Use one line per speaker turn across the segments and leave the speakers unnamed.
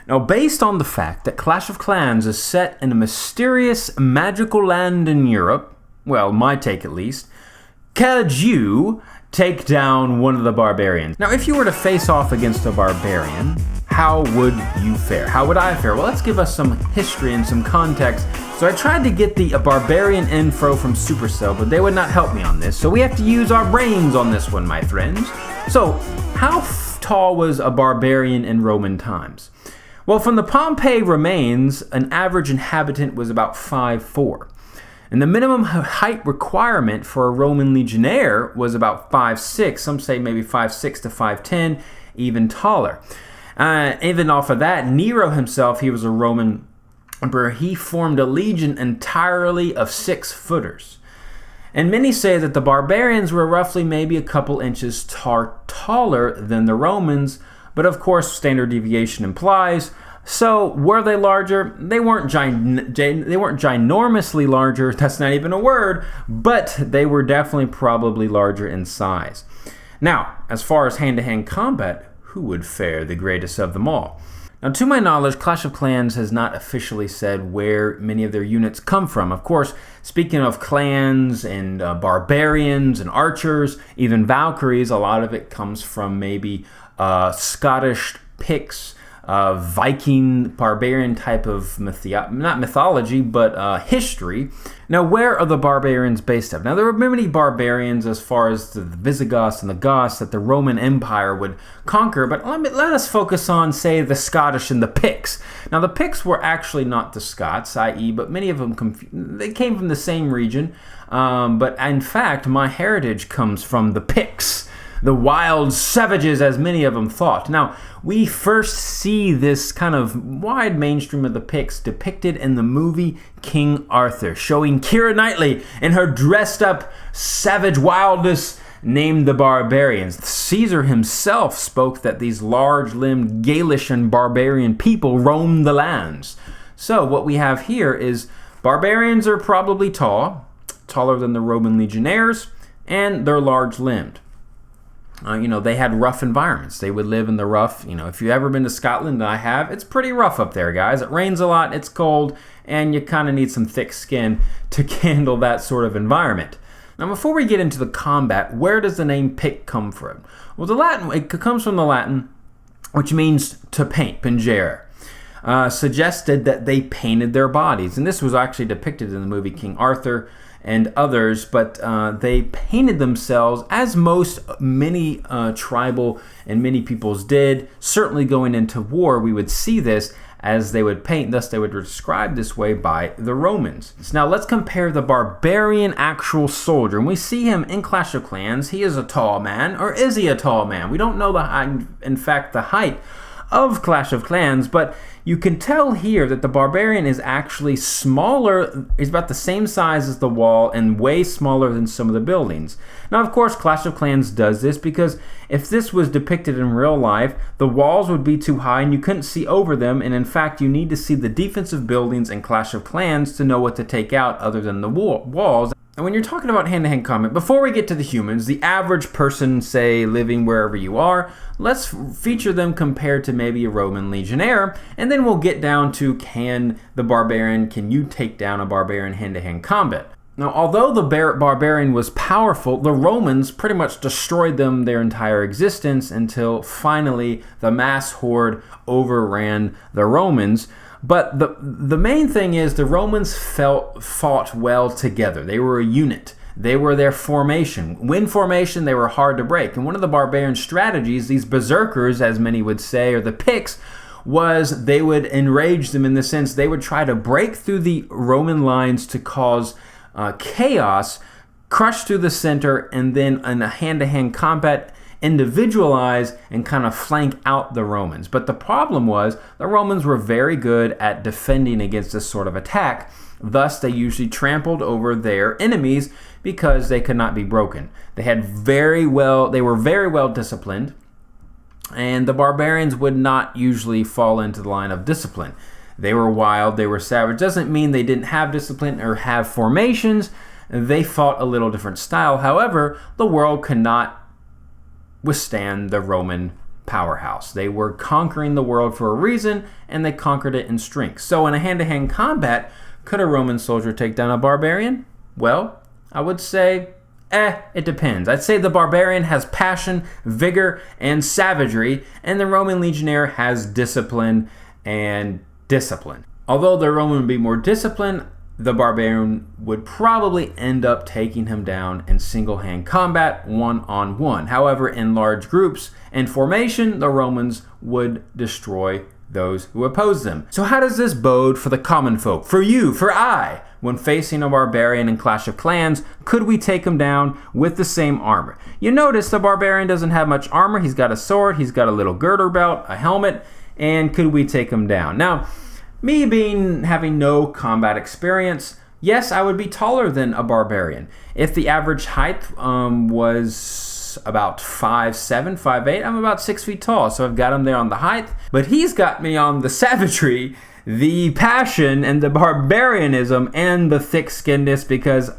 Now, based on the fact that Clash of Clans is set in a mysterious, magical land in Europe, well, my take at least, could you take down one of the barbarians? Now, if you were to face off against a barbarian, how would you fare? How would I fare? Well, let's give us some history and some context. So I tried to get the barbarian info from Supercell, but they would not help me on this. So we have to use our brains on this one, my friends. So, how tall was a barbarian in Roman times? Well, from the Pompeii remains, an average inhabitant was about 5'4". And the minimum height requirement for a Roman legionnaire was about 5'6". Some say maybe 5'6" to 5'10", even taller. Even off of that, Nero himself, he was a Roman emperor. He formed a legion entirely of 6-footers. And many say that the barbarians were roughly maybe a couple inches taller than the Romans, but of course standard deviation implies. So were they larger? They weren't ginormously larger, that's not even a word, but they were definitely probably larger in size. Now, as far as hand-to-hand combat, who would fare the greatest of them all? Now, to my knowledge, Clash of Clans has not officially said where many of their units come from. Of course, speaking of clans and barbarians and archers, even Valkyries, a lot of it comes from maybe Scottish Picts, Viking, barbarian type of not mythology, but history. Now, where are the barbarians based out of? Now, there were many barbarians as far as the Visigoths and the Goths that the Roman Empire would conquer, but let us focus on, say, the Scottish and the Picts. Now, the Picts were actually not the Scots, i.e., but many of them, they came from the same region, but in fact, my heritage comes from the Picts. The wild savages, as many of them thought. Now, we first see this kind of wide mainstream of the Picts depicted in the movie King Arthur, showing Keira Knightley in her dressed up savage wildness named the Barbarians. Caesar himself spoke that these large-limbed Gaelish and barbarian people roamed the lands. So what we have here is barbarians are probably taller than the Roman legionnaires, and they're large-limbed. They had rough environments. They would live in the rough. If you've ever been to Scotland, and I have, it's pretty rough up there, guys. It rains a lot, it's cold, and you kind of need some thick skin to handle that sort of environment. Now, before we get into the combat, where does the name Pict come from? Well, it comes from the Latin, which means to paint, pingere. Suggested that they painted their bodies, and this was actually depicted in the movie King Arthur and others, but they painted themselves, as many tribal and many peoples did. Certainly going into war, we would see this as they would paint, thus they would describe this way by the Romans. Now let's compare the barbarian actual soldier. And we see him in Clash of Clans. He is a tall man, or is he a tall man? We don't know the height of Clash of Clans, but you can tell here that the barbarian is actually smaller. He's about the same size as the wall and way smaller than some of the buildings. Now, of course, Clash of Clans does this because if this was depicted in real life, the walls would be too high and you couldn't see over them, and in fact, you need to see the defensive buildings in Clash of Clans to know what to take out other than the walls. And when you're talking about hand-to-hand combat, before we get to the humans, the average person, say, living wherever you are, let's feature them compared to maybe a Roman legionnaire, and then we'll get down to can you take down a barbarian hand-to-hand combat? Now, although the barbarian was powerful, the Romans pretty much destroyed them their entire existence until finally the mass horde overran the Romans. But the main thing is the Romans fought well together. They were a unit. They were their formation. When formation, they were hard to break. And one of the barbarian strategies, these berserkers, as many would say, or the Picts, was they would enrage them in the sense they would try to break through the Roman lines to cause chaos, crush through the center, and then in a hand-to-hand combat, individualize and kind of flank out the Romans. But the problem was the Romans were very good at defending against this sort of attack. Thus, they usually trampled over their enemies because they could not be broken. They were very well disciplined, and the barbarians would not usually fall into the line of discipline. They were wild, they were savage. Doesn't mean they didn't have discipline or have formations. They fought a little different style. However, the world could not withstand the Roman powerhouse. They were conquering the world for a reason, and they conquered it in strength. So in a hand-to-hand combat, could a Roman soldier take down a barbarian? Well, I would say, it depends. I'd say the barbarian has passion, vigor, and savagery, and the Roman legionnaire has discipline and discipline. Although the Roman would be more disciplined, the barbarian would probably end up taking him down in single-hand combat, one-on-one. However, in large groups and formation, the Romans would destroy those who oppose them. So how does this bode for the common folk, for you, for I? When facing a barbarian in Clash of Clans, could we take him down with the same armor? You notice the barbarian doesn't have much armor. He's got a sword, he's got a little girder belt, a helmet, and could we take him down? Now, me having no combat experience, yes, I would be taller than a barbarian. If the average height was about 5'7", 5'8", I'm about 6 feet tall, so I've got him there on the height. But he's got me on the savagery, the passion, and the barbarianism, and the thick-skinnedness, because,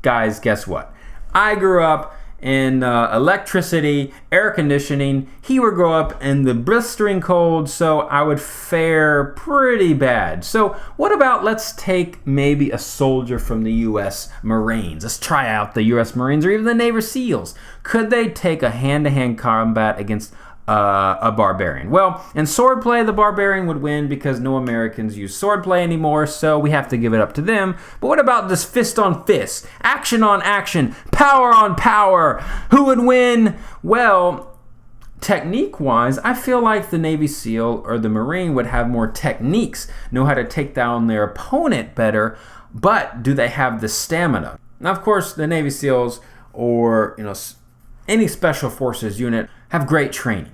guys, guess what? I grew up in electricity, air conditioning. He would grow up in the blistering cold, so I would fare pretty bad. So what about let's take maybe a soldier from the U.S. Marines. Let's try out the U.S. Marines or even the Navy SEALs. Could they take a hand-to-hand combat against a barbarian? Well, in swordplay, the barbarian would win because no Americans use swordplay anymore, so we have to give it up to them. But what about this fist on fist, action on action, power on power? Who would win? Well, technique-wise, I feel like the Navy SEAL or the Marine would have more techniques, know how to take down their opponent better, but do they have the stamina? Now, of course, the Navy SEALs or any special forces unit have great training,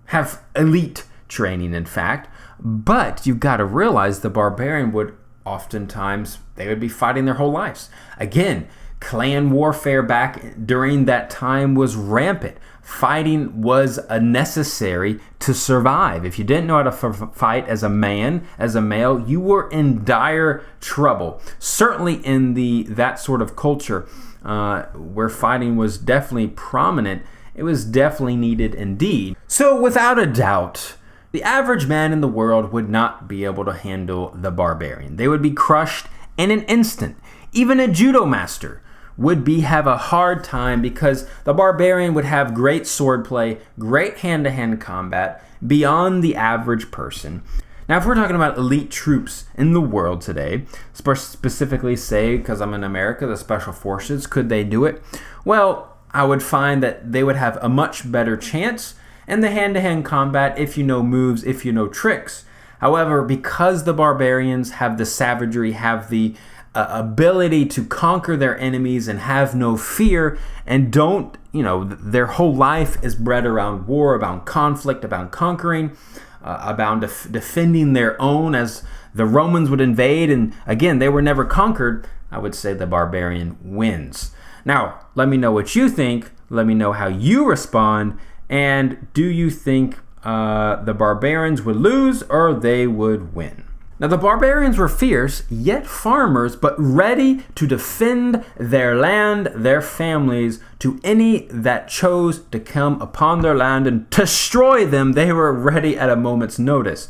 have elite training, in fact, but you've got to realize the barbarian would oftentimes, they would be fighting their whole lives. Again, clan warfare back during that time was rampant. Fighting was necessary to survive. If you didn't know how to fight as a man, as a male, you were in dire trouble. Certainly in that sort of culture where fighting was definitely prominent, it was definitely needed indeed. So without a doubt, the average man in the world would not be able to handle the barbarian. They would be crushed in an instant. Even a judo master would have a hard time because the barbarian would have great swordplay, great hand-to-hand combat beyond the average person. Now, if we're talking about elite troops in the world today, specifically say, because I'm in America, the Special Forces, could they do it? Well, I would find that they would have a much better chance in the hand-to-hand combat if you know moves, if you know tricks. However, because the barbarians have the savagery, have the ability to conquer their enemies and have no fear, and their whole life is bred around war, about conflict, about conquering, about defending their own as the Romans would invade, and again, they were never conquered. I would say the barbarian wins. Now, let me know what you think. Let me know how you respond. And do you think the barbarians would lose or they would win? Now, the barbarians were fierce, yet farmers, but ready to defend their land, their families, to any that chose to come upon their land and destroy them. They were ready at a moment's notice.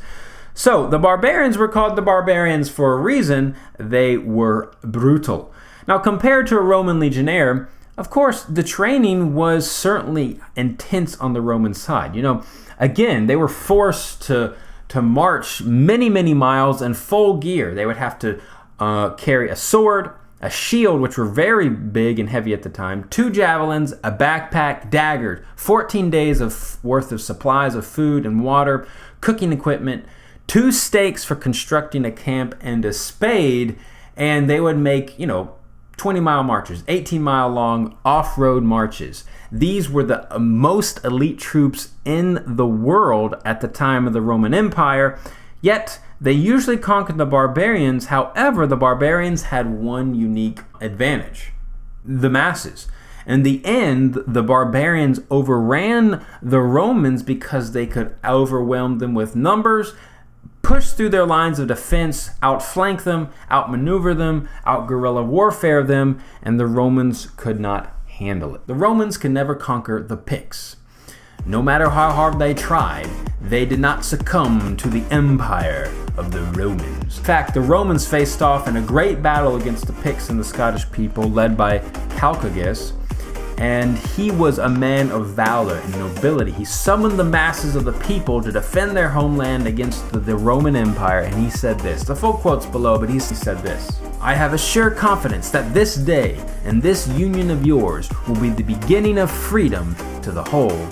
So, the barbarians were called the barbarians for a reason. They were brutal. Now, compared to a Roman legionnaire, of course, the training was certainly intense on the Roman side. Again, they were forced to march many, many miles in full gear. They would have to carry a sword, a shield, which were very big and heavy at the time, 2 javelins, a backpack, daggers, 14 days worth of supplies of food and water, cooking equipment, 2 stakes for constructing a camp, and a spade. And they would make, 20-mile marches, 18-mile long off-road marches. These were the most elite troops in the world at the time of the Roman Empire, yet they usually conquered the barbarians. However, the barbarians had one unique advantage: the masses. In the end, the barbarians overran the Romans because they could overwhelm them with numbers, push through their lines of defense, outflank them, outmaneuver them, out-guerrilla warfare them, and the Romans could not handle it. The Romans could never conquer the Picts. no matter how hard they tried, they did not succumb to the empire of the Romans. In fact, the Romans faced off in a great battle against the Picts and the Scottish people, led by Calchagis, and he was a man of valor and nobility. He summoned the masses of the people to defend their homeland against the Roman Empire, and he said this. The full quote's below, but he said this: "I have a sure confidence that this day and this union of yours will be the beginning of freedom to the whole